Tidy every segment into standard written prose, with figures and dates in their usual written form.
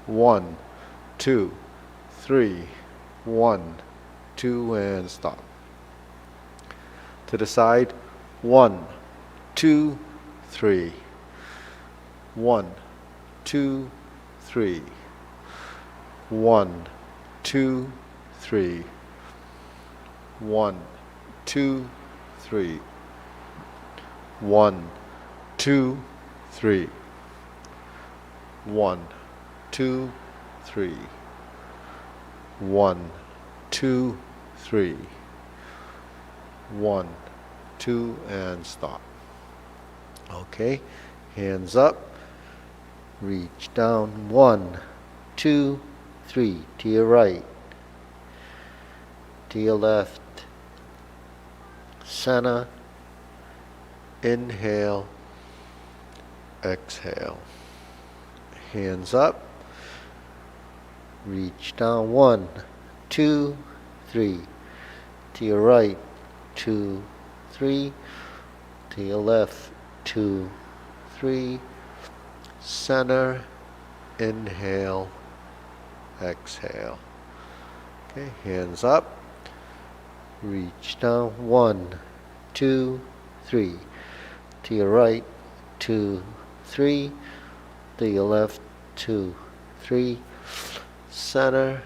1, 2, 3, 1, 2, and stop. To the side, 1, 2, 3, 1, 2, 3, 1, 2, 3, 1, 2, 3, 1, 2, 3, 1, 2, 3, 1, 2, 3, 1, 2, and stop. Okay, hands up, reach down, 1, 2, 3, to your right, to your left, center, inhale, exhale. Hands up, reach down, 1, 2, 3, to your right, 2, 3, to your left, 2, 3, center, inhale, exhale. Okay, hands up, reach down, 1, 2, 3, to your right, 2, 3, to your left, 2, 3, center,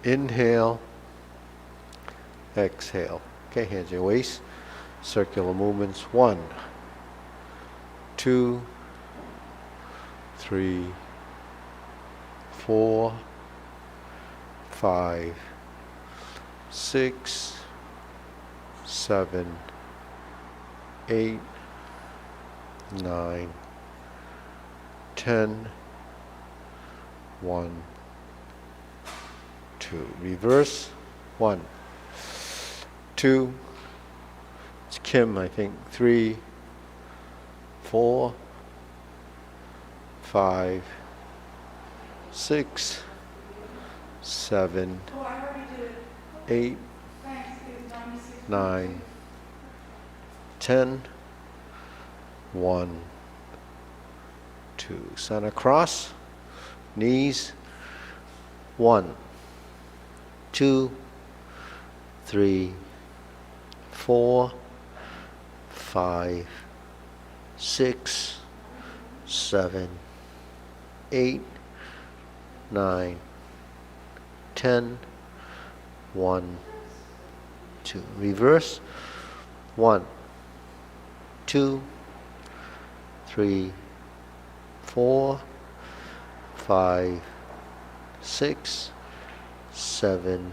inhale, exhale. Okay, hands on your waist, circular movements, 1, 2, 3, 4, 5, 6, 7, 8, 9, 10, 1, 2. Reverse, 1, 2, it's Kim, I think, 3, 4, 5, 6, 7, 8, 9, 10, 1, 2. Center cross, knees, 1, 2, 3, 4, 5, 6, 7, 8, 9, 10, 1, 2. Reverse, 1, 2, 3, 4, 5, 6, 7,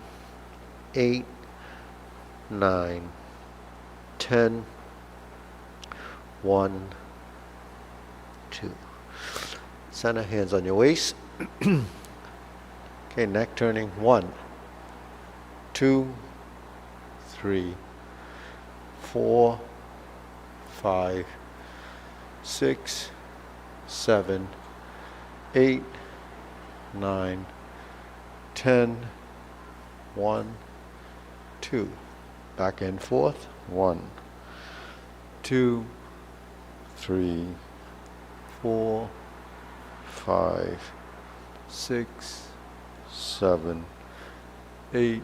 8, 9, 10, 1, 2. Center, hands on your waist. Okay, neck turning, 1, 2, 3, 4, 5, 6, 7, 8, 9, 10, 1, 2. Back and forth, 1, 2, 3, 4, 5, 6, 7, 8,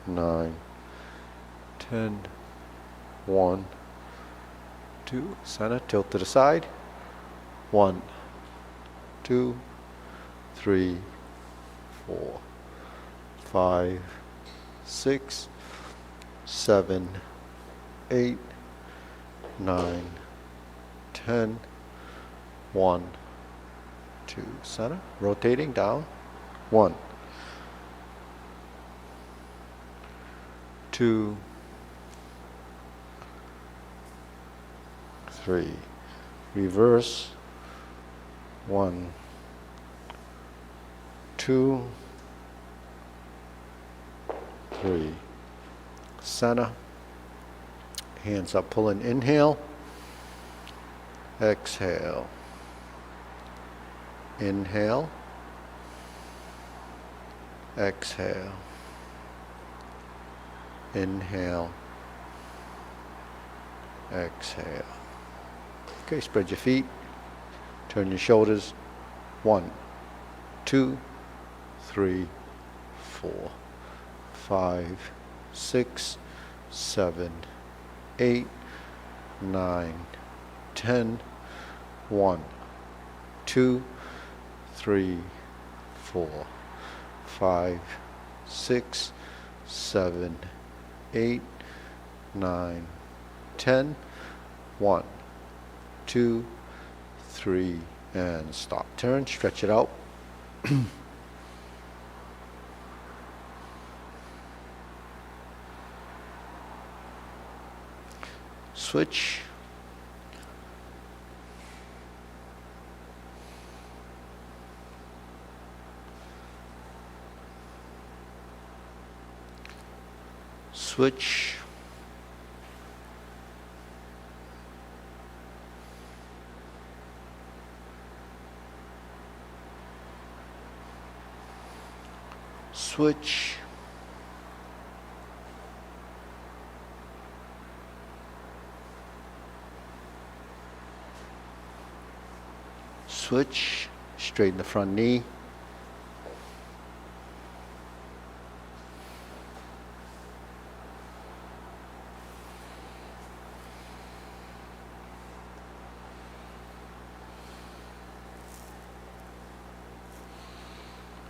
9, 10, 1, 2. Center, tilt to the side. 1, 2, 3, 4, 5, 6, 7, 8, 9, 10, 1, 2. Center, rotating down. 1, 2, 3. Reverse. 1, 2, 3. Center. Hands up, pulling. Inhale. Exhale. Inhale. Exhale. Inhale. Exhale. Okay, spread your feet. Turn your shoulders. 1, 2, 3, 4, 5, 6, 7, 8, 9, 10. 1, 2, 3, 4, 5, 6, 7, 8, 9, 10. 1, 2, 3, and stop. Turn, stretch it out. Switch. Switch. Switch. Switch. Straighten the front knee.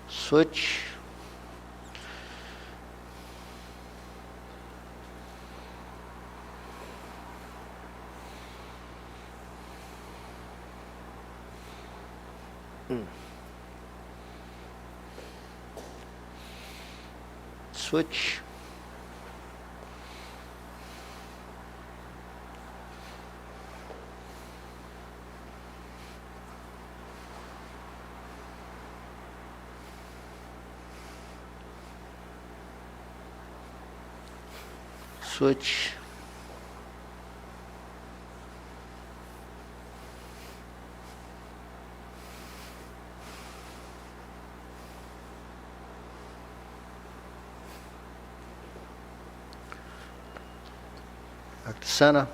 Switch. Switch. Switch. Back to center.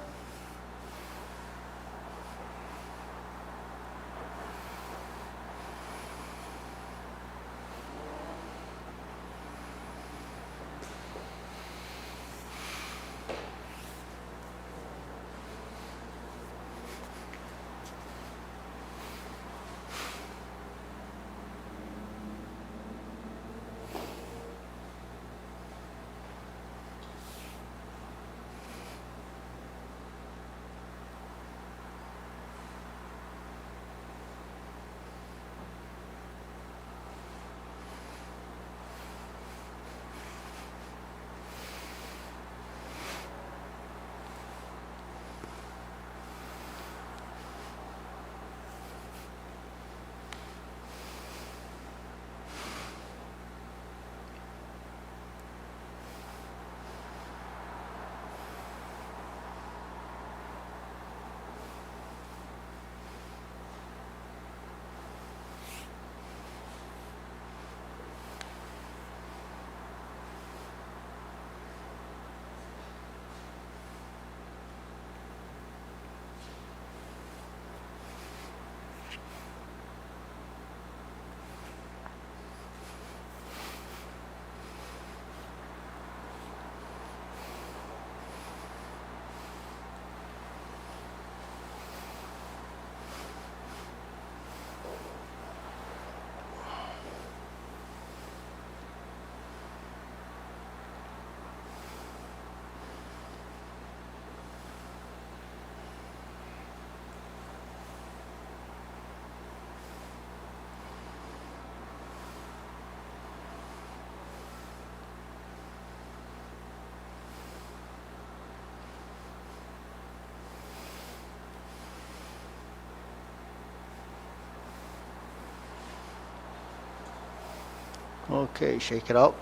Okay, shake it out.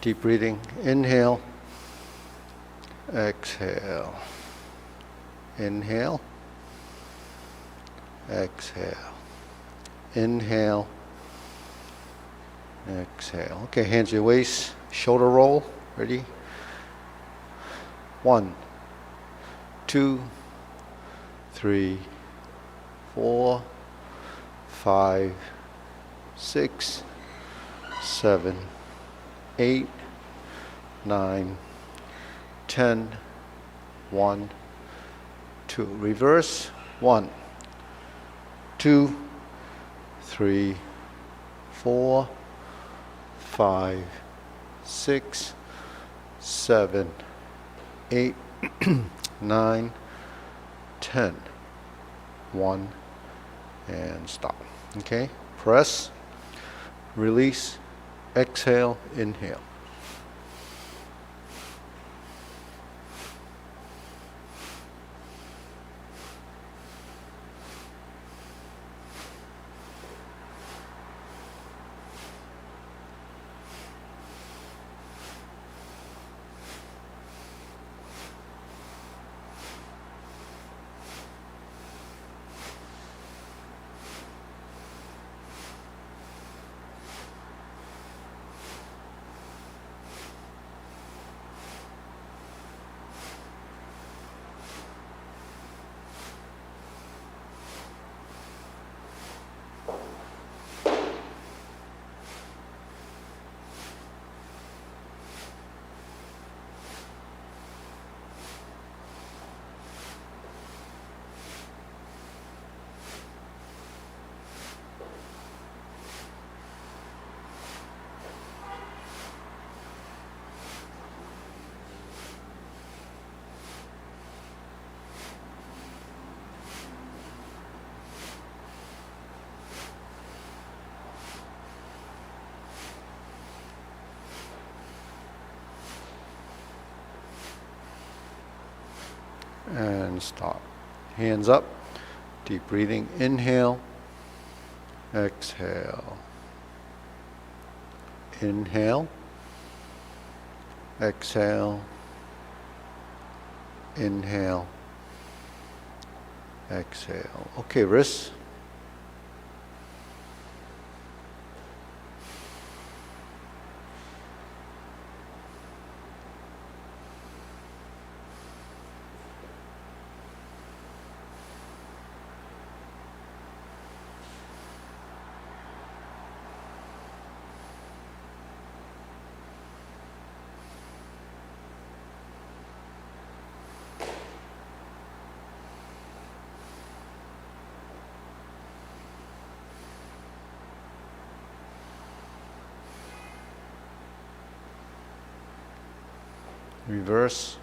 Deep breathing. Inhale. Exhale. Inhale. Exhale. Inhale. Exhale. Okay, hands to your waist. Shoulder roll. Ready? 1, 2, 3, 4, 5, 6, 7, 8, 9, 10, 1, 2. Reverse. 1, 2, 3, 4, 5, 6, 7, 8, 9, 10. 1, and stop. Okay? Press, release, exhale, inhale. And stop. Hands up. Deep breathing. Inhale. Exhale. Inhale. Exhale. Inhale. Exhale. Okay, wrists. Reverse.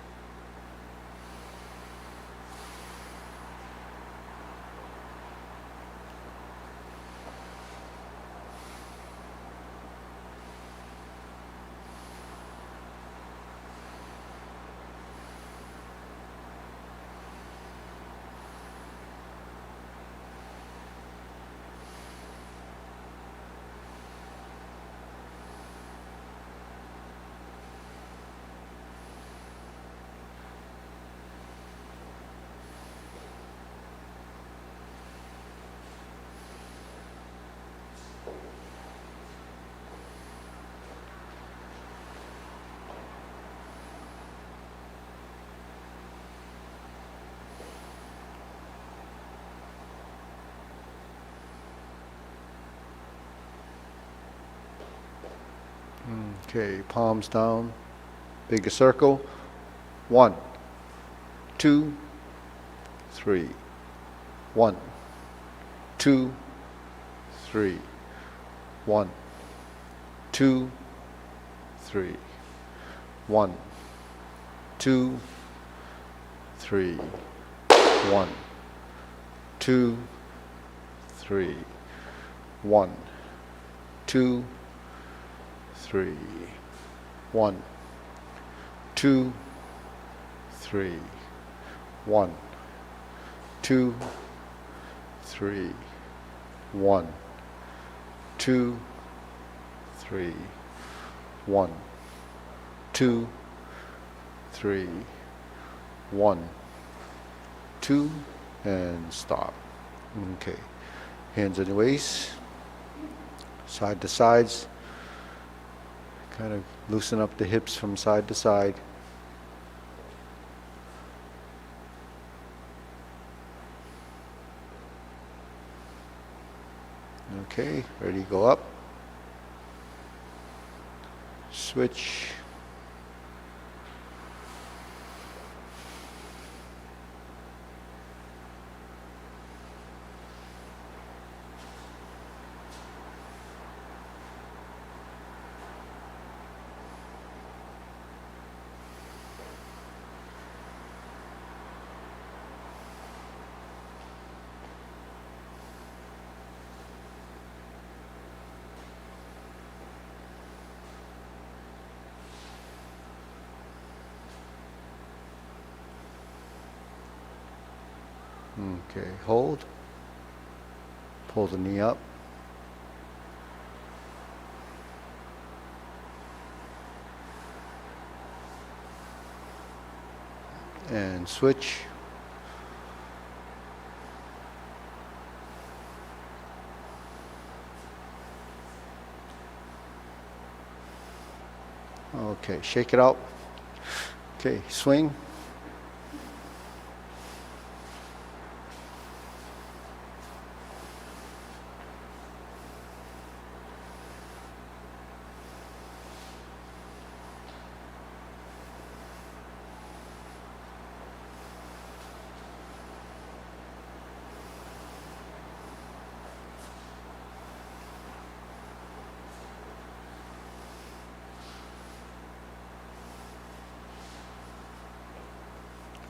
Okay, palms down, bigger circle. 1, 2, 3. 1, 2, 3. 1, 2, 3. 1, 2, 3. 1, 2, 3. 1, 2, 3. 1, 2, 3. 1, 2, 3. 1, 2, 3. 1, 2, 3. 1, 2, and stop. Okay. Hands on your waist, side to sides. Kind of loosen up the hips from side to side. Okay, ready, go up. Switch. Okay, hold. Pull the knee up. And switch. Okay, shake it out. Okay, swing.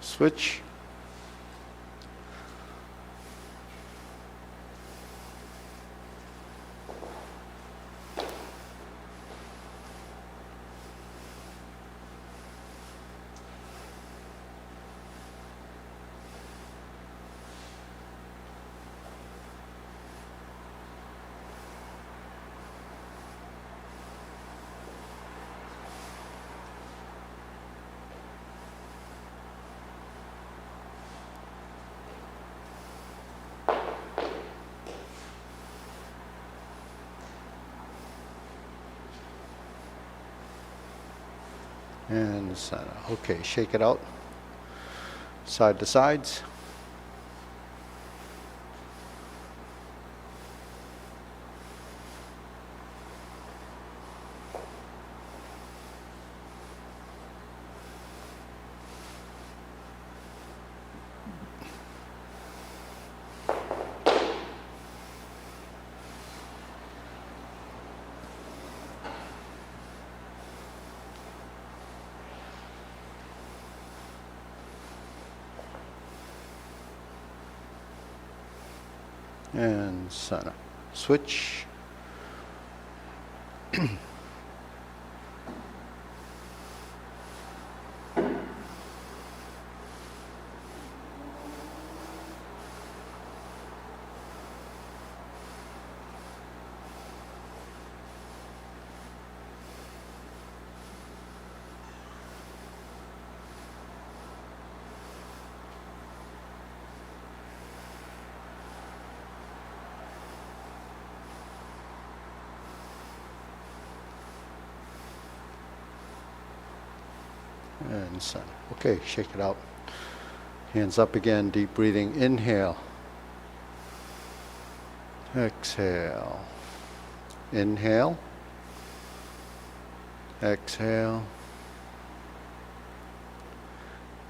Switch. And center. Okay, shake it out. Side to sides. And center. Switch. And center. Okay, shake it out. Hands up again, deep breathing. Inhale. Exhale. Inhale. Exhale.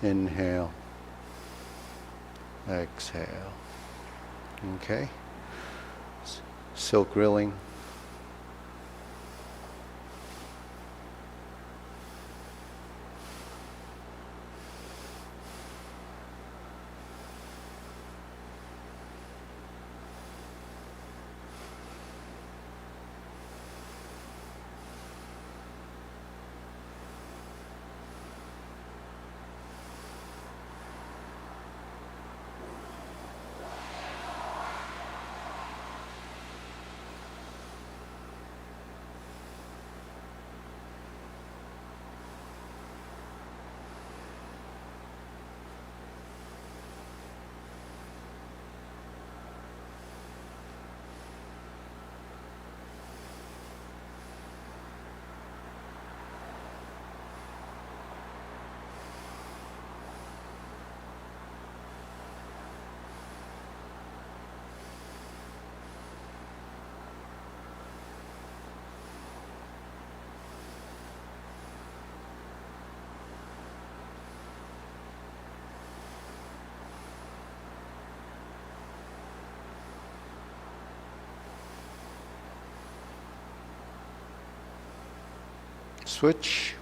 Inhale. Exhale. Okay. Silk grilling. Switch.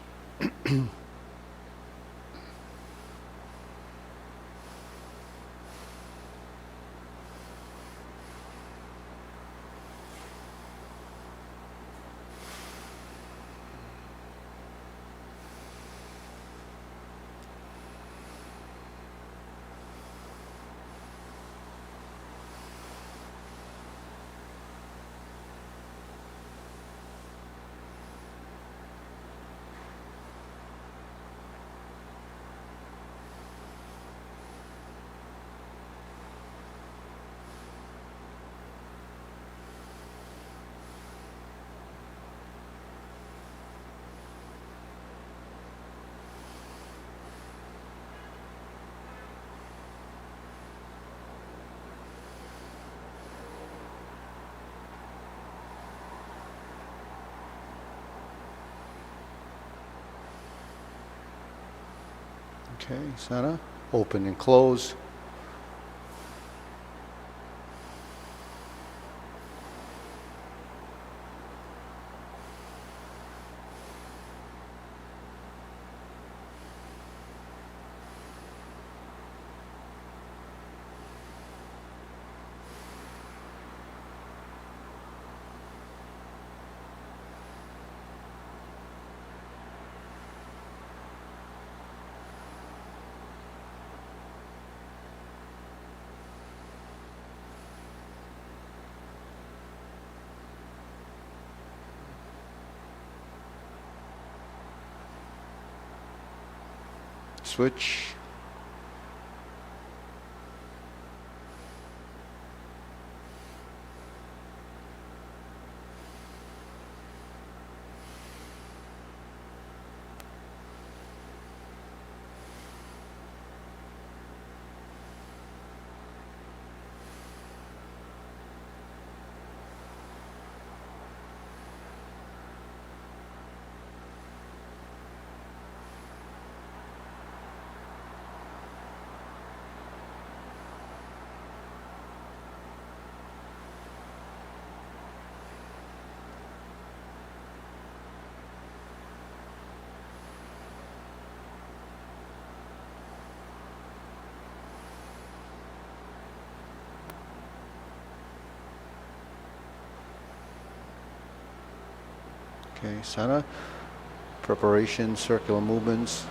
Okay, center, open and close. Switch. Okay, center, preparation, circular movements.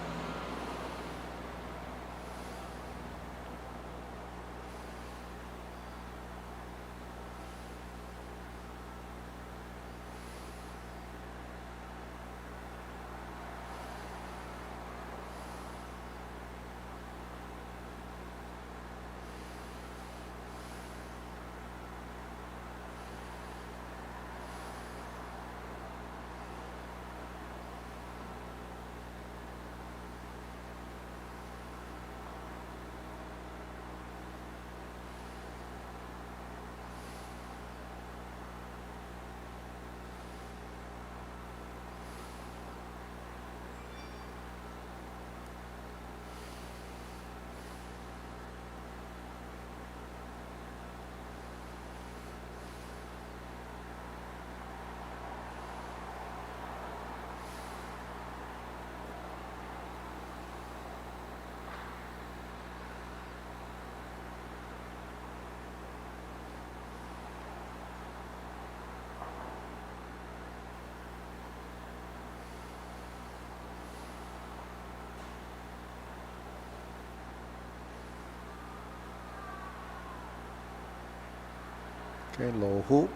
Okay, low hoop.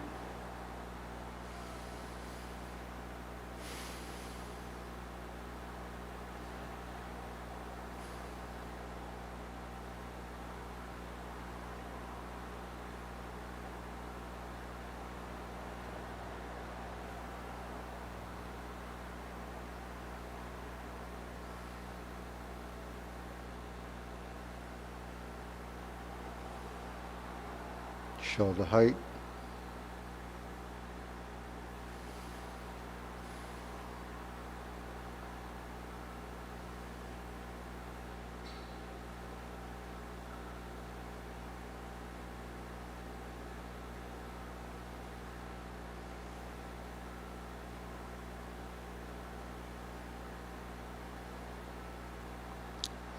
Shoulder height.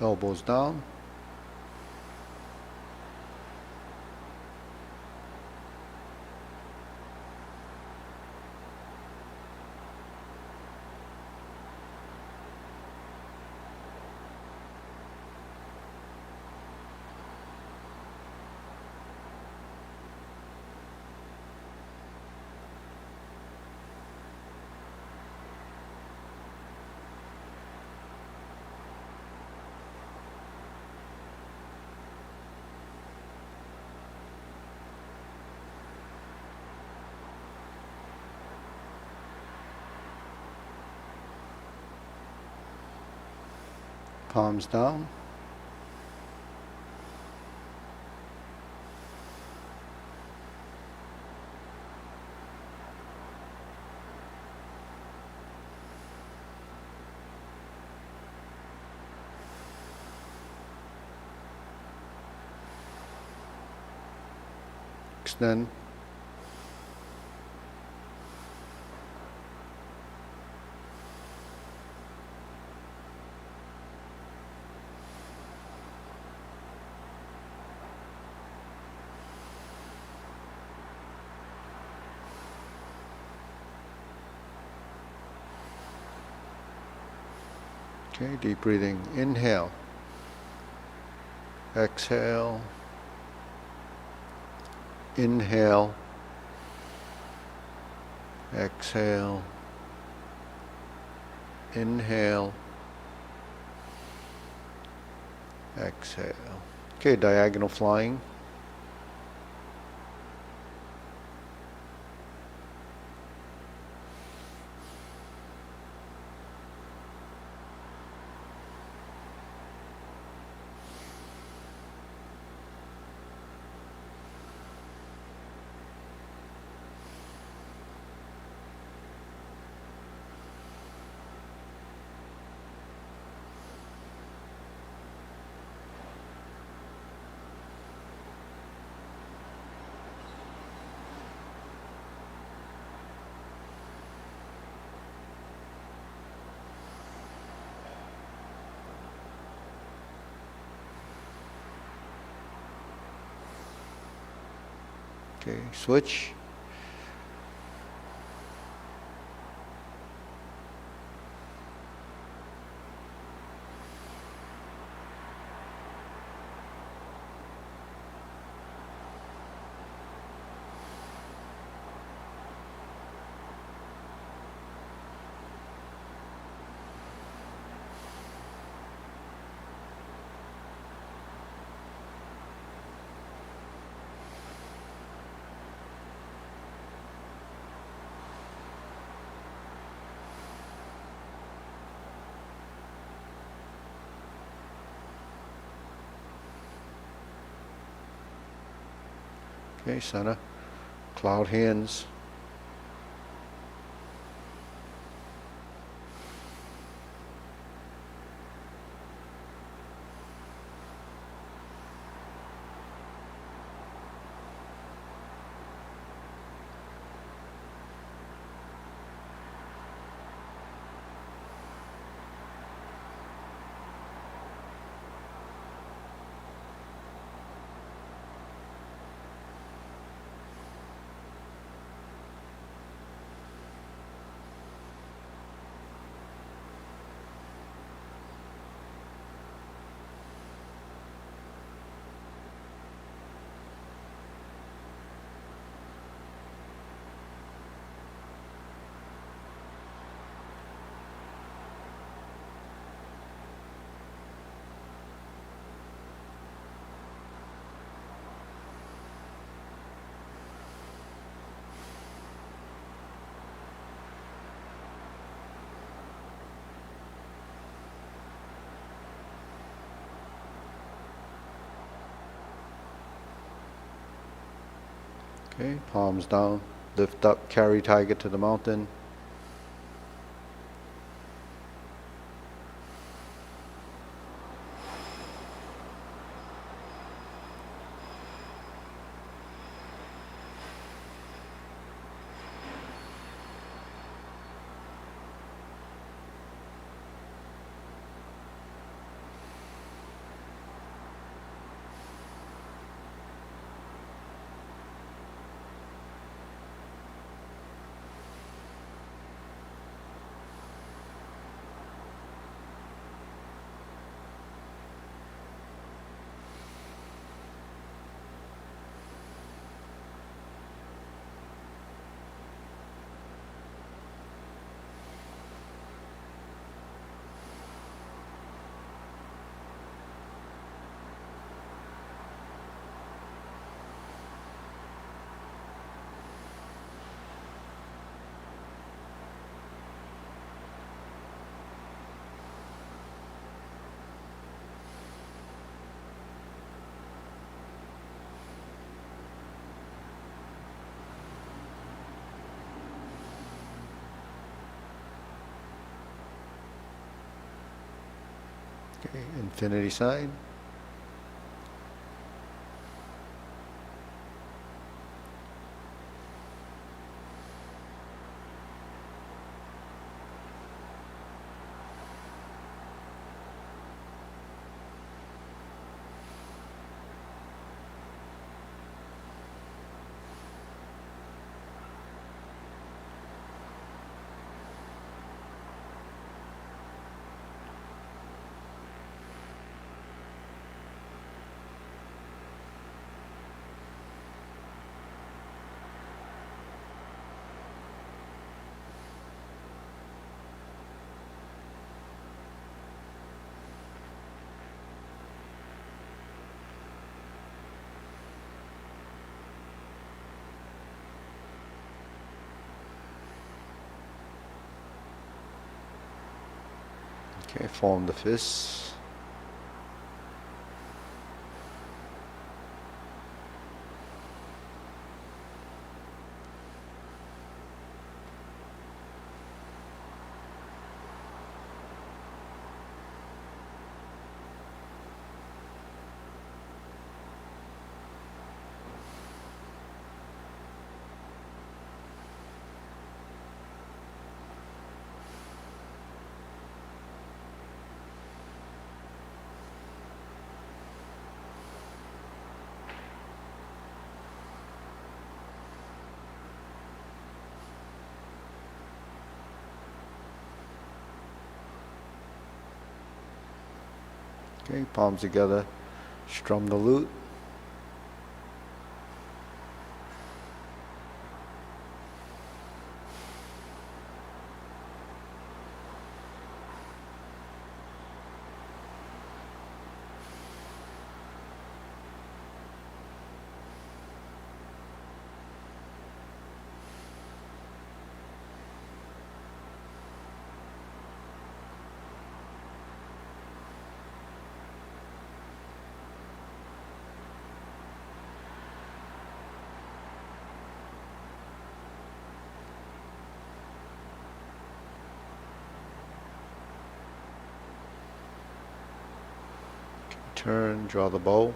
Elbows down. Palms down. Extend. Okay, deep breathing. Inhale. Exhale. Inhale. Exhale. Inhale. Exhale. Okay, diagonal flying. Okay, switch. Okay, center. Cloud hands. Okay, palms down. Lift up, carry tiger to the mountain. Okay, infinity sign. Okay, form the fists. Okay, palms together, strum the lute. Turn, draw the bow.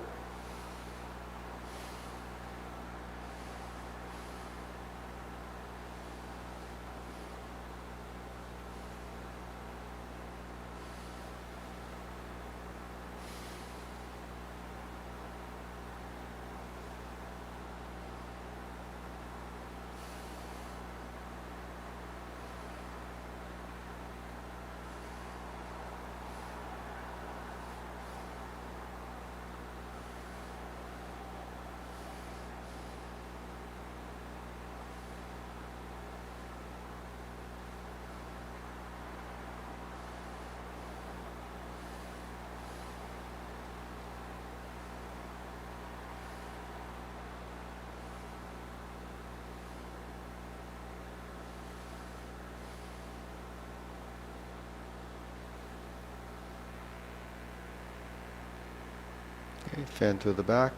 Okay, fan to the back.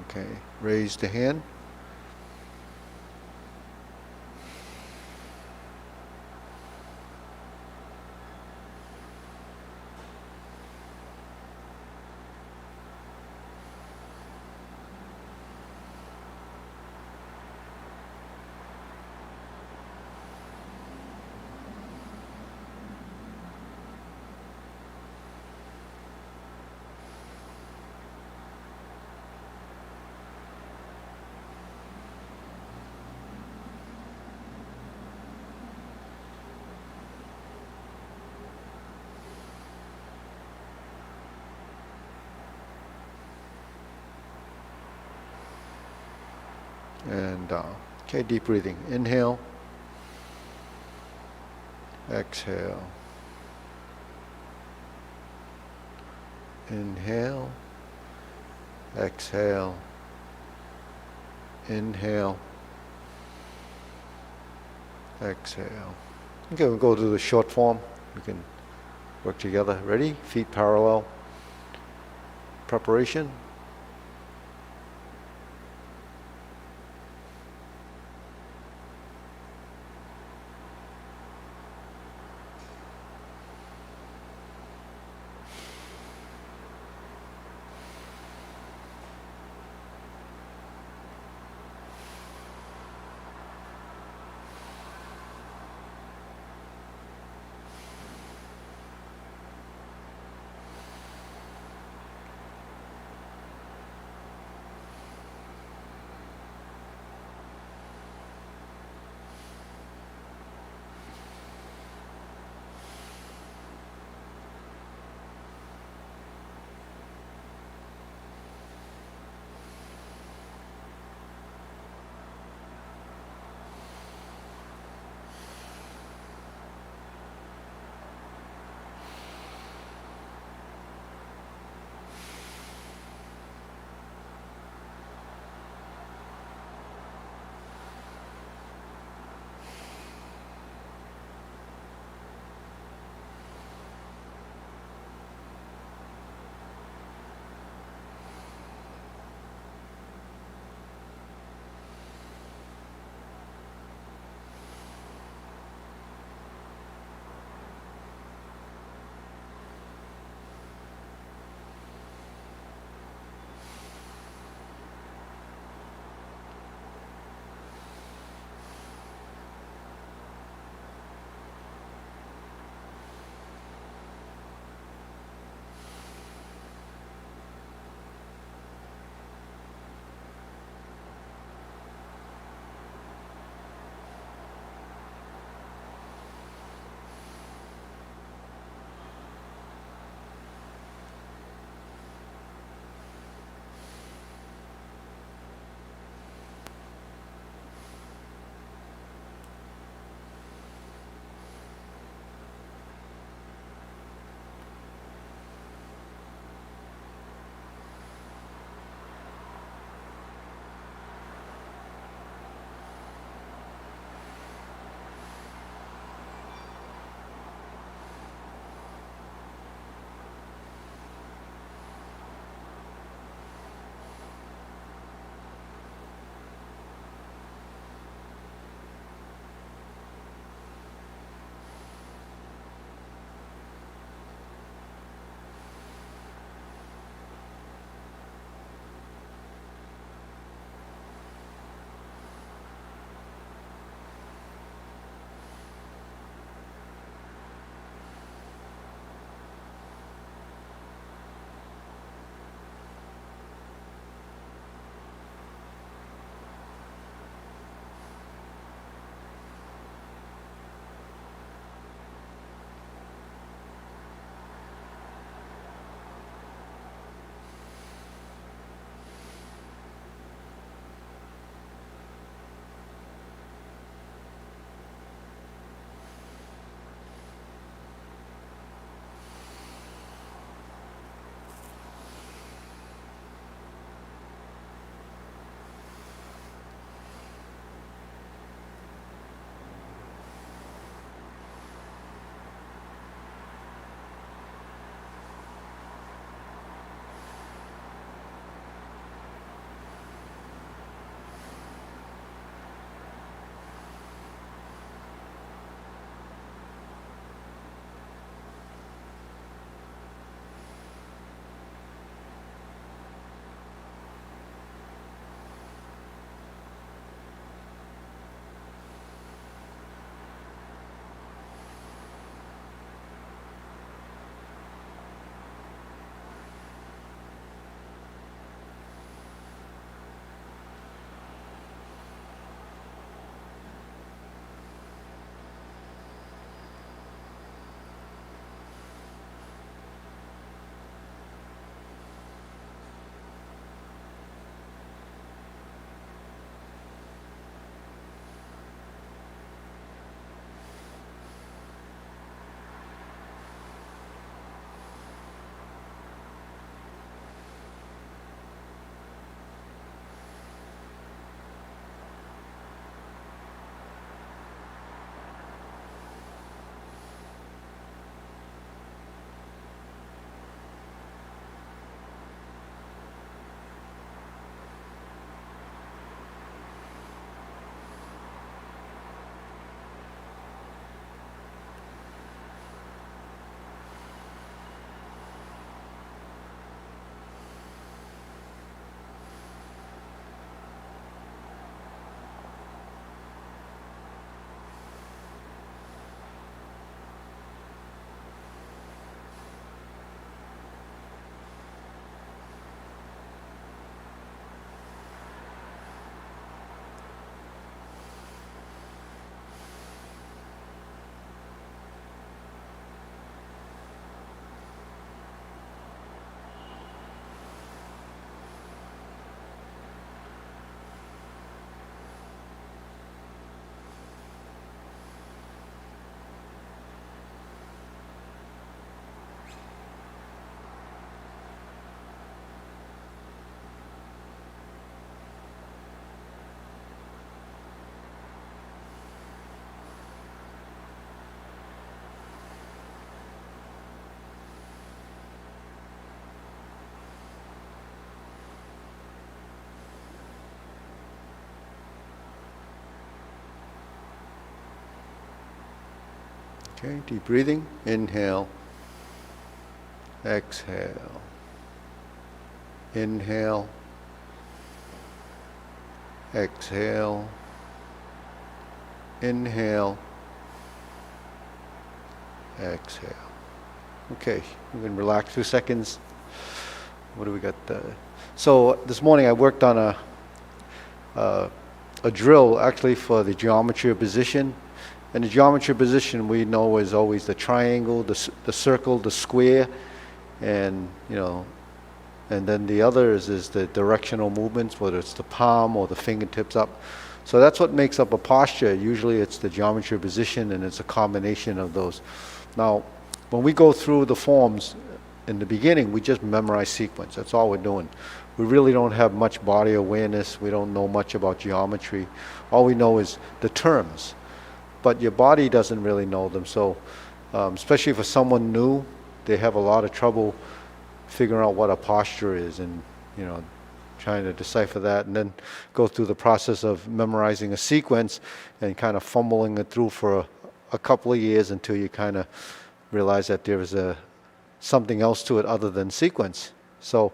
Okay, raise the hand. And okay, deep breathing. Inhale, exhale. Inhale, exhale, inhale, exhale. Okay, we'll go to the short form. We can work together. Ready? Feet parallel. Preparation. Okay, deep breathing. Inhale. Exhale. Inhale. Exhale. Inhale. Exhale. Okay, we can relax 2 seconds. What do we got? So this morning I worked on a drill actually for the geometry of position. And the geometry of position we know is always the triangle, the circle, the square, and and then the other is the directional movements, whether it's the palm or the fingertips up. So that's what makes up a posture. Usually it's the geometry of position, and it's a combination of those. Now, when we go through the forms in the beginning, we just memorize sequence. That's all we're doing. We really don't have much body awareness. We don't know much about geometry. All we know is the terms. But your body doesn't really know them. So especially for someone new, they have a lot of trouble figuring out what a posture is, and trying to decipher that, and then go through the process of memorizing a sequence and kind of fumbling it through for a couple of years until you kind of realize that there is something else to it other than sequence. So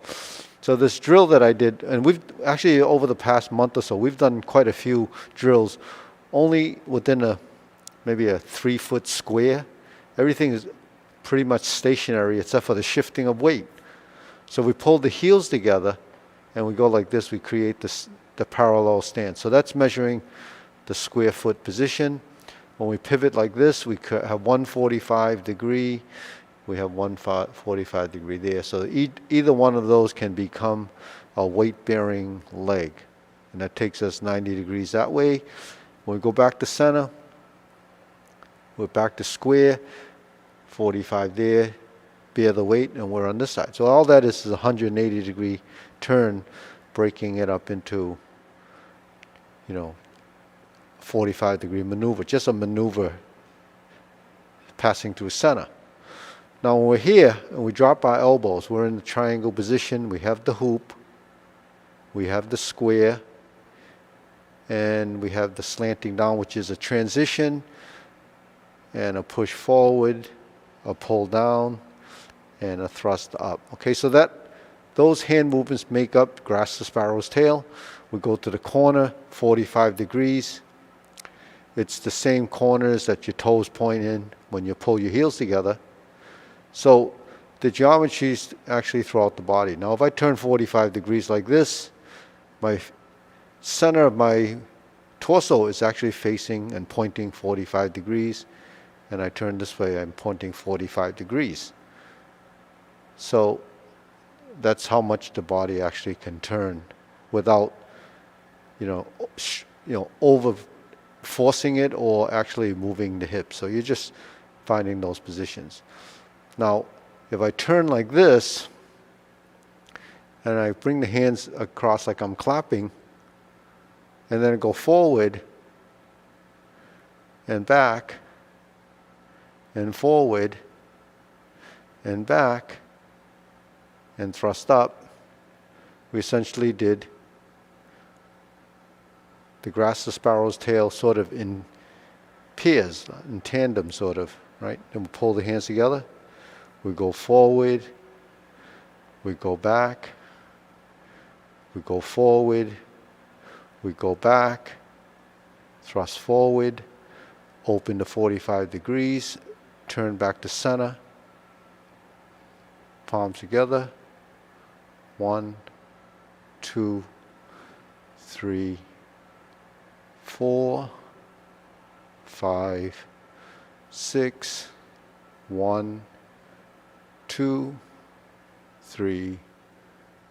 this drill that I did, and we've actually over the past month or so, we've done quite a few drills only within maybe a 3-foot square. Everything is pretty much stationary except for the shifting of weight. So we pull the heels together and we go like this. We create the parallel stance. So that's measuring the square foot position. When we pivot like this, we have 145 degree. We have 145 degree there. So either one of those can become a weight-bearing leg. And that takes us 90 degrees that way. When we go back to center, we're back to square, 45 there, bear the weight, and we're on this side. So all that is a 180 degree turn, breaking it up into 45 degree maneuver, just a maneuver passing through center. Now when we're here and we drop our elbows, we're in the triangle position. We have the hoop, we have the square, and we have the slanting down, which is a transition and a push forward, a pull down, and a thrust up. Okay, so those hand movements make up grasp the sparrow's tail. We go to the corner, 45 degrees. It's the same corners that your toes point in when you pull your heels together. So the geometry is actually throughout the body. Now if I turn 45 degrees like this, my center of my torso is actually facing and pointing 45 degrees. And I turn this way, I'm pointing 45 degrees. So that's how much the body actually can turn without, over forcing it or actually moving the hips. So you're just finding those positions. Now, if I turn like this, and I bring the hands across like I'm clapping, and then I go forward and back, and forward and back and thrust up, we essentially did the grasp the sparrow's tail sort of in pairs, in tandem sort of, right? And we pull the hands together, we go forward, we go back, we go forward, we go back, thrust forward, open to 45 degrees, turn back to center, palms together, 1, 2, 3, 4, 5, 6, 1, 2, 3,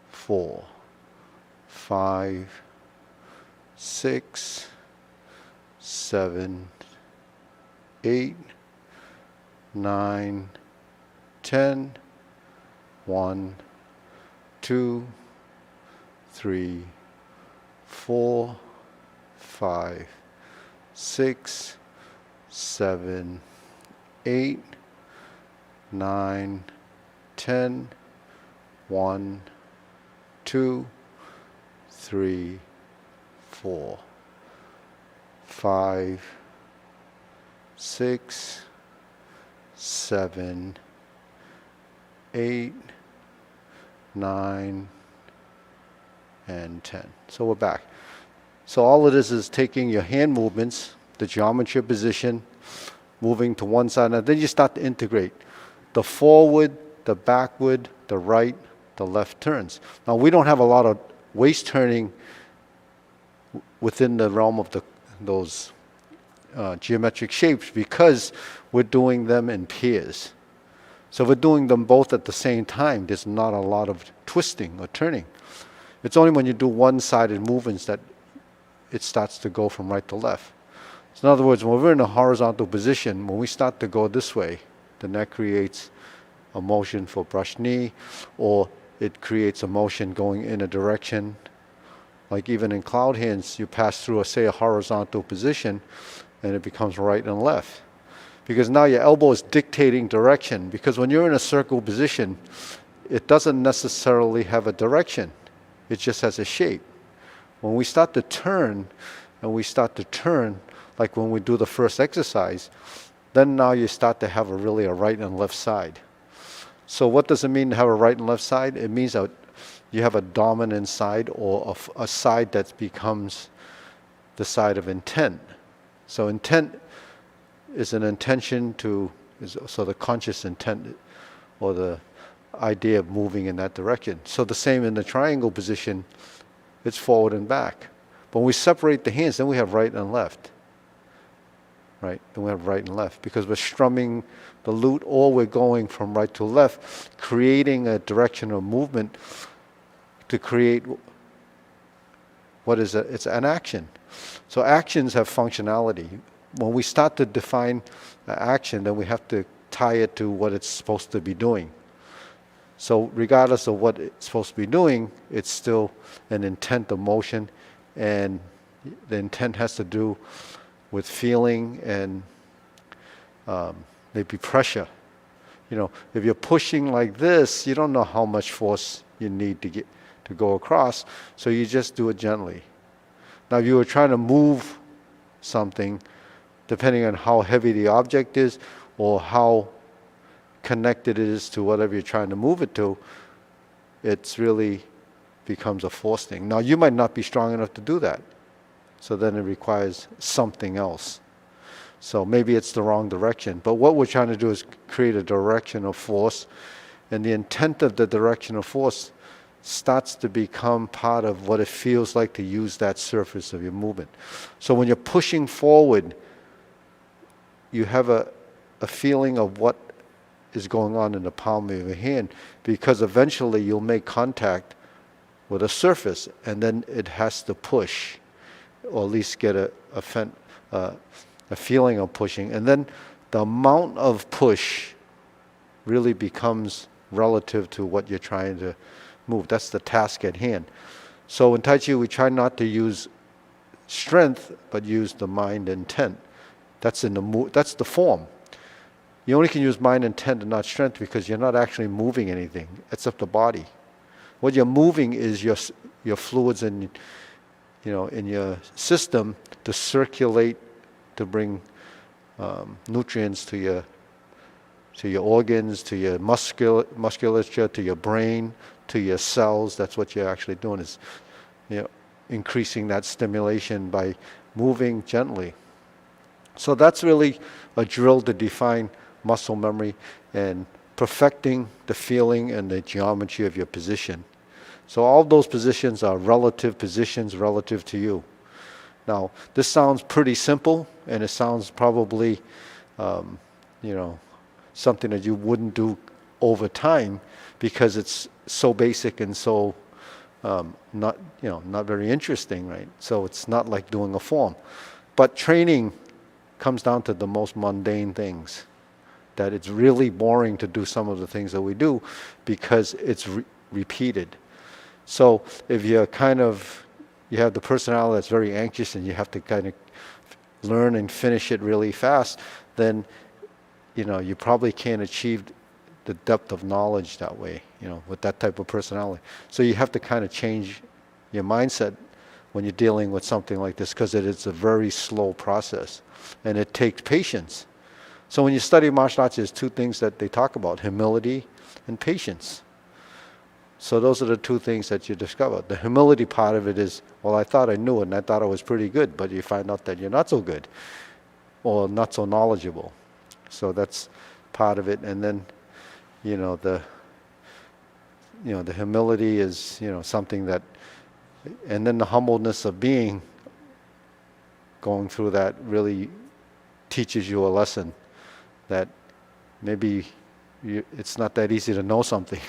4, 5, 6, 7, 8, 9, 10, 1, 2, 3, 4, 5, 6, 7, 8, 9, 10, 1, 2, 3, 4, 5, 6, 7, 8, 9, and 10. So we're back. So all it is taking your hand movements, the geometry of position, moving to one side, and then you start to integrate the forward, the backward, the right, the left turns. Now we don't have a lot of waist turning within the realm of those geometric shapes because we're doing them in pairs. So if we're doing them both at the same time, there's not a lot of twisting or turning. It's only when you do one-sided movements that it starts to go from right to left. So in other words, when we're in a horizontal position, when we start to go this way, then that creates a motion for brush knee, or it creates a motion going in a direction. Like even in cloud hands, you pass through, say, a horizontal position, and it becomes right and left. Because now your elbow is dictating direction. Because when you're in a circle position, it doesn't necessarily have a direction. It just has a shape. When we start to turn, like when we do the first exercise, then now you start to have a right and left side. So what does it mean to have a right and left side? It means that you have a dominant side, or a side that becomes the side of intent. So intent is an intention so the conscious intent, or the idea of moving in that direction. So the same in the triangle position, it's forward and back. But when we separate the hands, then we have right and left. Right? Then we have right and left because we're strumming the lute, or we're going from right to left, creating a direction of movement to create what is it? It's an action. So actions have functionality. When we start to define the action, then we have to tie it to what it's supposed to be doing. So regardless of what it's supposed to be doing, it's still an intent of motion, and the intent has to do with feeling and maybe pressure. You know, if you're pushing like this, you don't know how much force you need to go across, so you just do it gently. Now, if you were trying to move something, depending on how heavy the object is or how connected it is to whatever you're trying to move it to, it's really becomes a force thing. Now, you might not be strong enough to do that, so then it requires something else. So maybe it's the wrong direction. But what we're trying to do is create a direction of force, and the intent of the direction of force starts to become part of what it feels like to use that surface of your movement. So when you're pushing forward, you have a feeling of what is going on in the palm of your hand, because eventually you'll make contact with a surface, and then it has to push, or at least get a feeling of pushing. And then the amount of push really becomes relative to what you're trying to move. That's the task at hand. So in Tai Chi, we try not to use strength, but use the mind intent. That's the form. You only can use mind intent and not strength because you're not actually moving anything except the body. What you're moving is your fluids in your system to circulate, to bring nutrients to your organs, to your musculature, to your brain, to your cells. That's what you're actually doing, is increasing that stimulation by moving gently. So that's really a drill to define muscle memory and perfecting the feeling and the geometry of your position. So all those positions are relative positions relative to you. Now, this sounds pretty simple, and it sounds probably, something that you wouldn't do over time because it's so basic and so not very interesting, right? So it's not like doing a form. But training comes down to the most mundane things, that it's really boring to do some of the things that we do because it's repeated. So if you have the personality that's very anxious and you have to kind of learn and finish it really fast, then you probably can't achieve the depth of knowledge that way, with that type of personality. So you have to kind of change your mindset when you're dealing with something like this, because it is a very slow process and it takes patience. So when you study martial arts, there's two things that they talk about: humility and patience. So those are the two things that you discover. The humility part of it is, well, I thought I knew it and I thought I was pretty good, but you find out that you're not so good or not so knowledgeable. So that's part of it. And then, you know, the humility is, something that, and then the humbleness of being, going through that really teaches you a lesson that maybe it's not that easy to know something.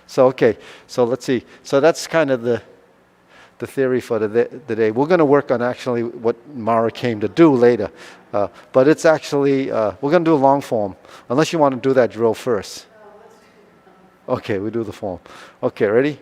So okay, so let's see. So that's kind of the theory for the day. We're going to work on actually what Mara came to do later, but it's actually we're going to do a long form, unless you want to do that drill first. Okay, we do the form. Okay, ready?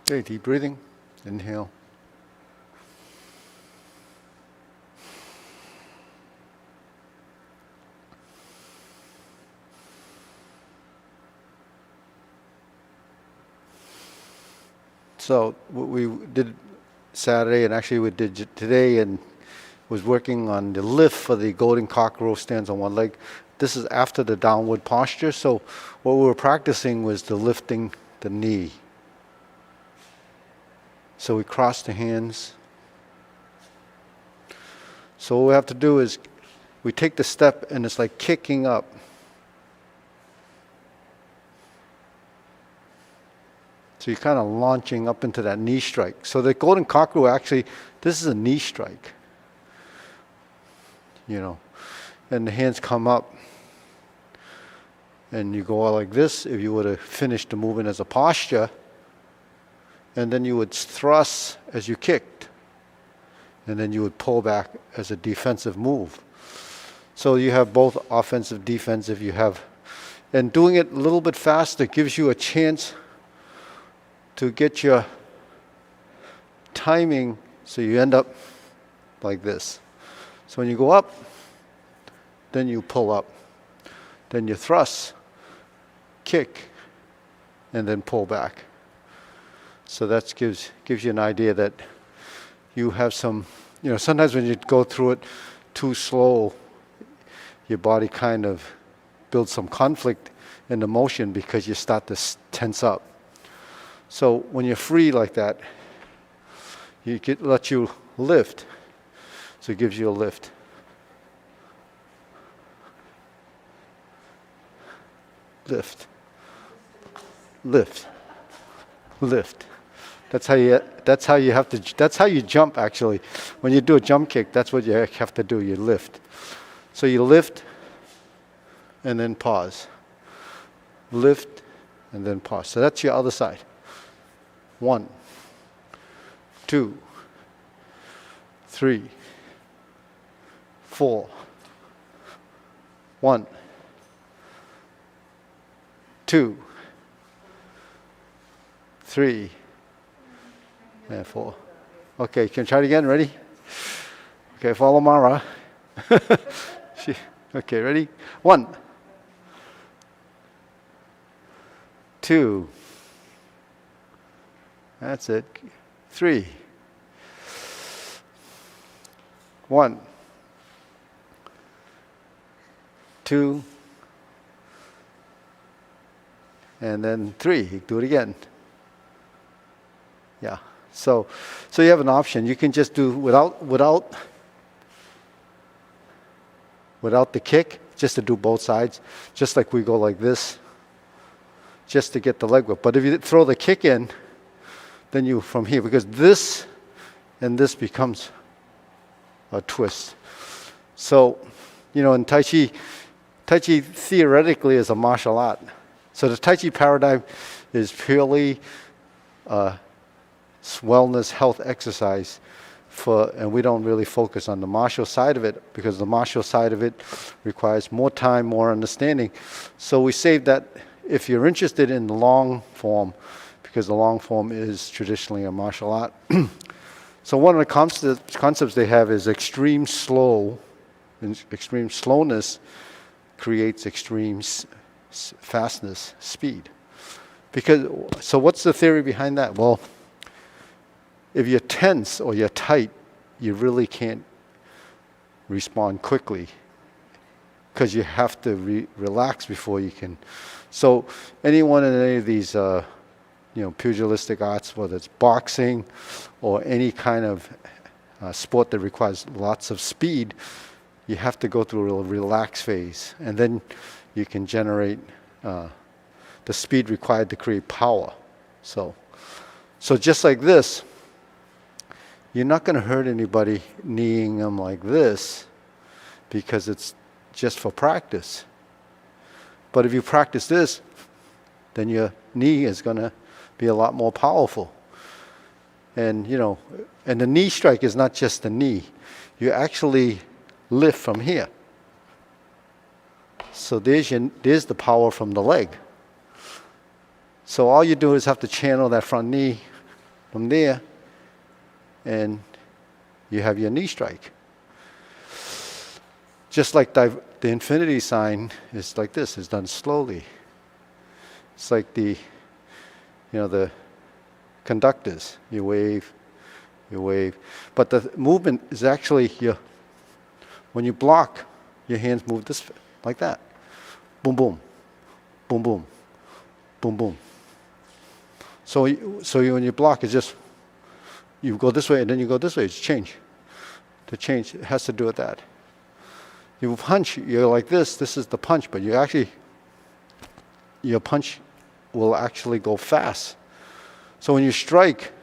Okay, deep breathing. Inhale. So what we did Saturday, and actually we did today, and was working on the lift for the golden cockroach stands on one leg. This is after the downward posture. So what we were practicing was the lifting the knee. So we cross the hands. So what we have to do is we take the step and it's like kicking up. So you're kind of launching up into that knee strike. So the golden cockroach, actually, this is a knee strike. You know, and the hands come up. And you go like this if you were to finish the movement as a posture. And then you would thrust as you kicked. And then you would pull back as a defensive move. So you have both offensive, defensive. You have, and doing it a little bit faster gives you a chance to get your timing so you end up like this. So when you go up, then you pull up. Then you thrust, kick, and then pull back. So that gives you an idea that you have some, you know, sometimes when you go through it too slow, your body kind of builds some conflict in the motion because you start to tense up. So when you're free like that, let you lift. So it gives you a lift. Lift. Lift. Lift. That's how you have to, that's how you jump actually. When you do a jump kick, that's what you have to do, you lift. So you lift and then pause. Lift and then pause. So that's your other side. 1, 2, 3, 4. 1, 2, 3, and 4. Okay, can you try it again? Ready? Okay, follow Mara. Okay, ready? 1, 2. That's it. 3. 1, 2, and then 3. Do it again. Yeah. So you have an option. You can just do without the kick, just to do both sides, just like we go like this, just to get the leg whip. But if you throw the kick in, then you from here, because this and this becomes a twist. So, you know, in Tai Chi theoretically is a martial art. So the Tai Chi paradigm is purely wellness, health exercise and we don't really focus on the martial side of it because the martial side of it requires more time, more understanding. So we save that if you're interested in the long form, because the long form is traditionally a martial art. So one of the concepts they have is extreme slow, and extreme slowness creates extreme fastness, speed. So what's the theory behind that? Well, if you're tense or you're tight, you really can't respond quickly because you have to relax before you can. So anyone in any of these pugilistic arts, whether it's boxing or any kind of sport that requires lots of speed, you have to go through a relaxed phase. And then you can generate the speed required to create power. So just like this, you're not going to hurt anybody kneeing them like this because it's just for practice. But if you practice this, then your knee is going to be a lot more powerful. And, you know, and the knee strike is not just the knee. You actually lift from here. So there's the power from the leg. So all you do is have to channel that front knee, from there, and you have your knee strike. Just like the infinity sign is like this, it's done slowly. It's like the conductors. You wave. But the movement is actually when you block, your hands move this like that. Boom, boom, boom, boom, boom, boom. So when you block, it's just, you go this way and then you go this way. It's change. The change has to do with that. You punch, you're like this. This is the punch, but your punch will actually go fast. So when you strike,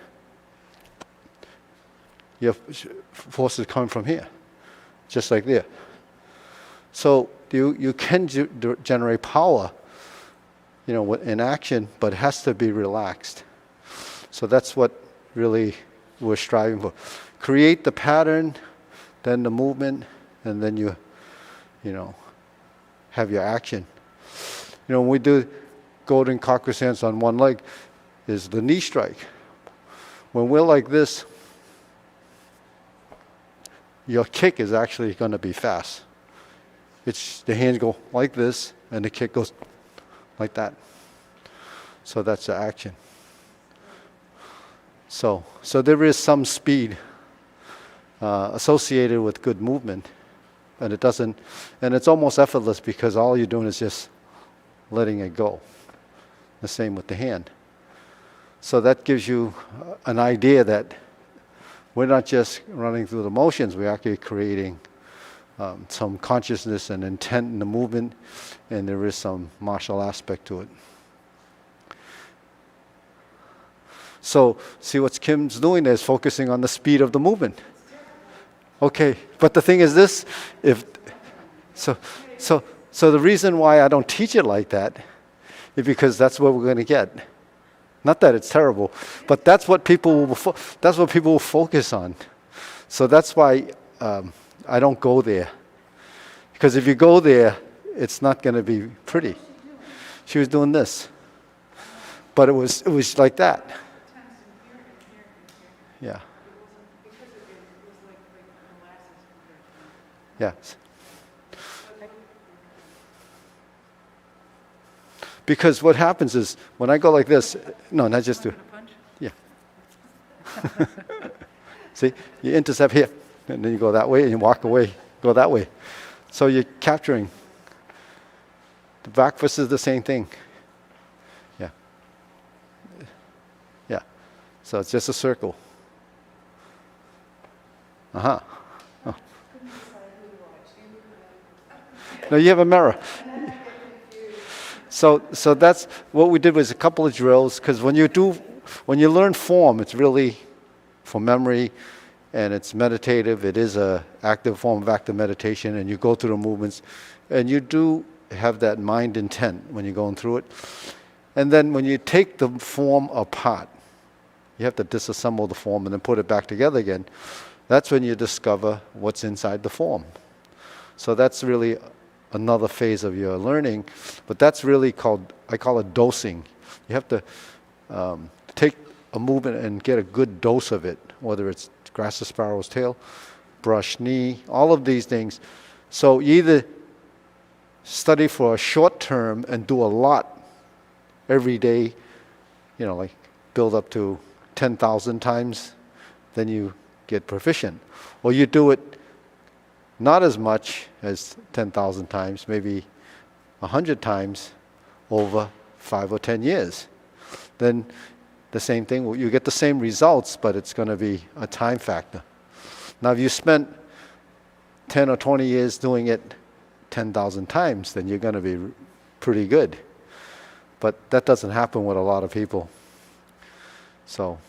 your force is coming from here, just like there. So you can generate power, in action, but it has to be relaxed. So that's what really we're striving for. Create the pattern, then the movement, and then you have your action. When we do golden cockroach stance on one leg, is the knee strike. When we're like this, your kick is actually going to be fast. The hands go like this, and the kick goes like that. So that's the action. So there is some speed associated with good movement, and it's almost effortless because all you're doing is just letting it go. The same with the hand. So that gives you an idea that we're not just running through the motions, we're actually creating some consciousness and intent in the movement, and there is some martial aspect to it. So see what Kim's doing there is focusing on the speed of the movement. Okay, but the thing is this, so the reason why I don't teach it like that is because that's what we're going to get. Not that it's terrible, but that's what people will focus on. So that's why I don't go there. Because if you go there, it's not going to be pretty. She was doing this, but it was like that. Yeah. Yes. Because what happens is when I go like this, no, not just do. Yeah. See, you intercept here, and then you go that way, and you walk away, go that way. So you're capturing. The back fist is the same thing. Yeah. Yeah. So it's just a circle. Uh-huh. Oh. No, you have a mirror. So that's what we did was a couple of drills, because when you learn form, it's really for memory, and it's meditative. It is a active form of active meditation, and you go through the movements, and you do have that mind intent when you're going through it. And then when you take the form apart, you have to disassemble the form and then put it back together again. That's when you discover what's inside the form. So that's really another phase of your learning, but that's really I call it dosing. You have to take a movement and get a good dose of it, whether it's grasp the sparrow's tail, brush knee, all of these things. So you either study for a short term and do a lot every day, like build up to 10,000 times, then you get proficient. Or you do it not as much as 10,000 times, maybe 100 times over 5 or 10 years. Then the same thing, you get the same results, but it's going to be a time factor. Now, if you spent 10 or 20 years doing it 10,000 times, then you're going to be pretty good. But that doesn't happen with a lot of people. So,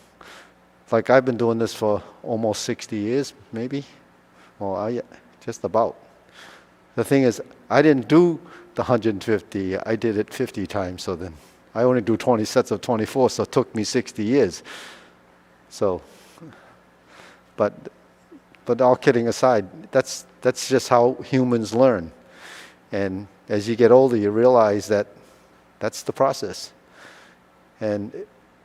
like I've been doing this for almost 60 years, maybe. Well, just about. The thing is, I didn't do the 150. I did it 50 times. So then, I only do 20 sets of 24. So it took me 60 years. So, but all kidding aside, that's just how humans learn. And as you get older, you realize that that's the process. And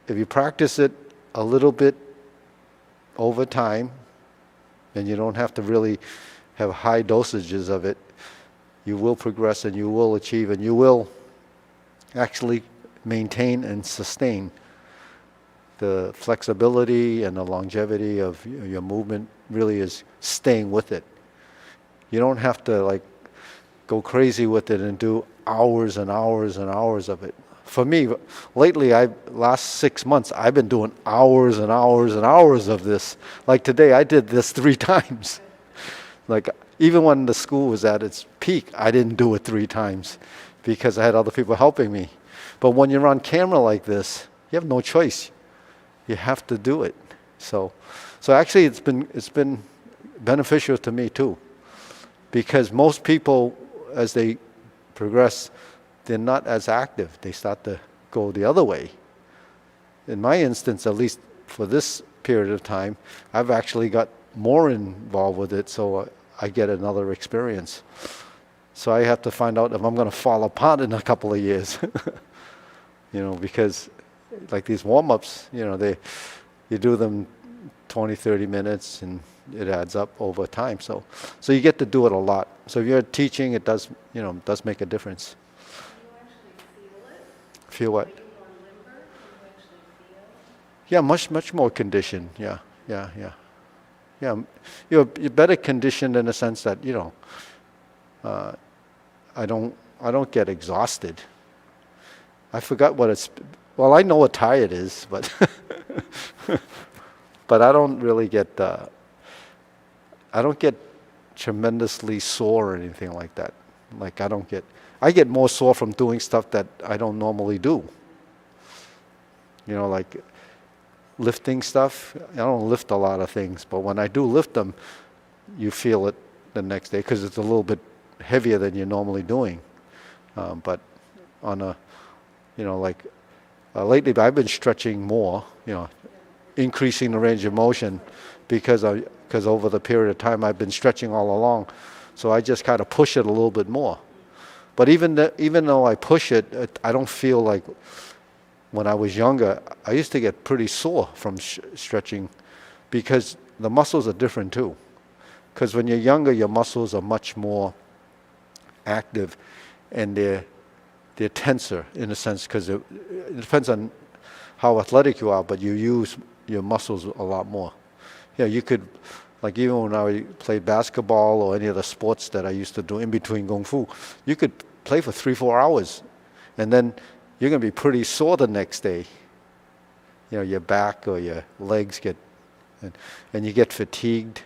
if you practice it a little bit over time, and you don't have to really have high dosages of it, you will progress and you will achieve and you will actually maintain and sustain the flexibility and the longevity of your movement. Really is staying with it. You don't have to like go crazy with it and do hours and hours and hours of it. For me, lately, last 6 months, I've been doing hours and hours and hours of this. Like today, I did this 3 times. Like even when the school was at its peak, I didn't do it 3 times because I had other people helping me. But when you're on camera like this, you have no choice. You have to do it. So actually, it's been beneficial to me too, because most people, as they progress, they're not as active. They start to go the other way. In my instance, at least for this period of time, I've actually got more involved with it, so I get another experience. So I have to find out if I'm going to fall apart in a couple of years. Because like these warm-ups, you do them 20, 30 minutes, and it adds up over time. So you get to do it a lot. So if you're teaching, it does make a difference. Feel what? Yeah, much more conditioned. Yeah. You're better conditioned in the sense that I don't get exhausted. I forgot what it's. Well, I know what tired is, but but I don't really get. I don't get tremendously sore or anything like that. Like I get more sore from doing stuff that I don't normally do. Like lifting stuff. I don't lift a lot of things, but when I do lift them, you feel it the next day because it's a little bit heavier than you're normally doing. But on a, lately I've been stretching more, increasing the range of motion because over the period of time I've been stretching all along. So I just kind of push it a little bit more. But even though I push it, I don't feel like when I was younger, I used to get pretty sore from stretching because the muscles are different too. Because when you're younger, your muscles are much more active and they're tenser in a sense because it depends on how athletic you are, but you use your muscles a lot more. You could, like even when I played basketball or any of the sports that I used to do in between Kung Fu, you could play for 3-4 hours and then you're going to be pretty sore the next day. Your back or your legs get, and you get fatigued.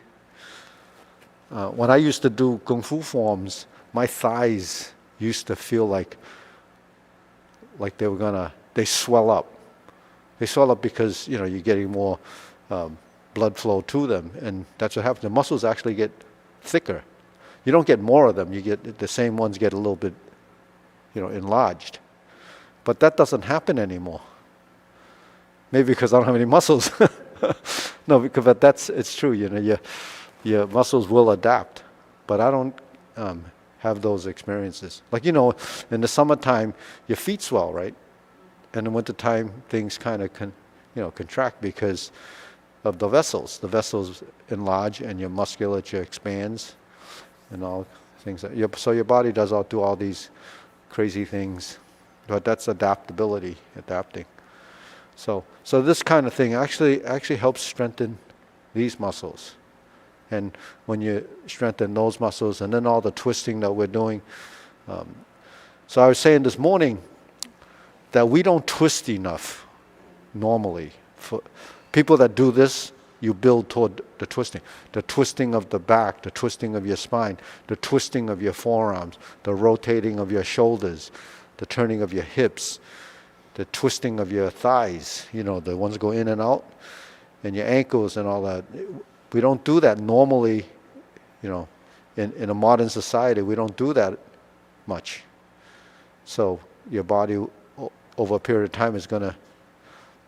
When I used to do Kung Fu forms, my thighs used to feel like they swell up. They swell up because, you're getting more blood flow to them, and that's what happens. The muscles actually get thicker. You don't get more of them. You get the same ones get a little bit, enlarged. But that doesn't happen anymore. Maybe because I don't have any muscles. No, but it's true. Your muscles will adapt. But I don't have those experiences. Like in the summertime, your feet swell, right? And in wintertime, things kind of contract because of the vessels. The vessels enlarge and your musculature expands, and all things. So your body does do all these crazy things. But that's adaptability, adapting. So this kind of thing actually helps strengthen these muscles. And when you strengthen those muscles and then all the twisting that we're doing. So I was saying this morning that we don't twist enough normally. For people that do this, you build toward the twisting. The twisting of the back, the twisting of your spine, the twisting of your forearms, the rotating of your shoulders, the turning of your hips, the twisting of your thighs, the ones go in and out, and your ankles and all that. We don't do that normally, in a modern society. We don't do that much. So your body, over a period of time, is going to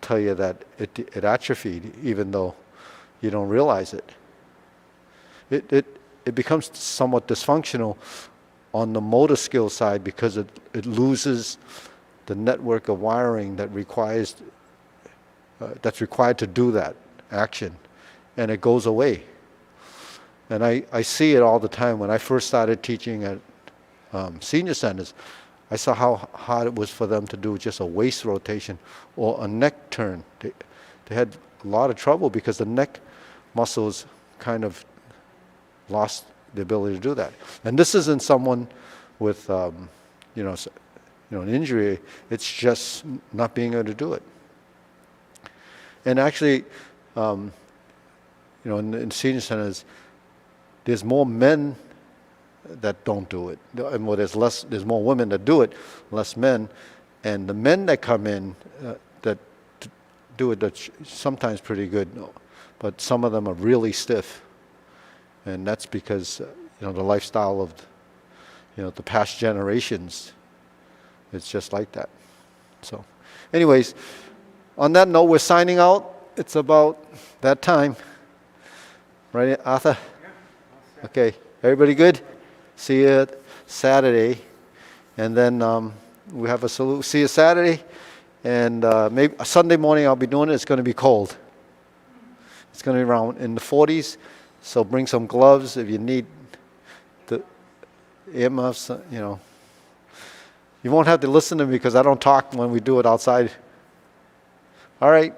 tell you that it atrophied, even though you don't realize it. It becomes somewhat dysfunctional on the motor skill side because it loses the network of wiring that requires that's required to do that action, and it goes away. And I see it all the time. When I first started teaching at senior centers, I saw how hard it was for them to do just a waist rotation or a neck turn. They had a lot of trouble because the neck muscles kind of lost the ability to do that. And this isn't someone with an injury. It's just not being able to do it. And actually, in senior centers, there's more men that don't do it. And there's more women that do it, less men. And the men that come in that do it, that's sometimes pretty good, but some of them are really stiff. And that's because the lifestyle of the past generations, it's just like that. So anyways, on that note, we're signing out. It's about that time. Right, Arthur? Okay, everybody good? See you Saturday. And then we have a salute. See you Saturday. And maybe Sunday morning I'll be doing it. It's going to be cold. It's going to be around in the 40s. So bring some gloves if you need the earmuffs, You won't have to listen to me because I don't talk when we do it outside. All right.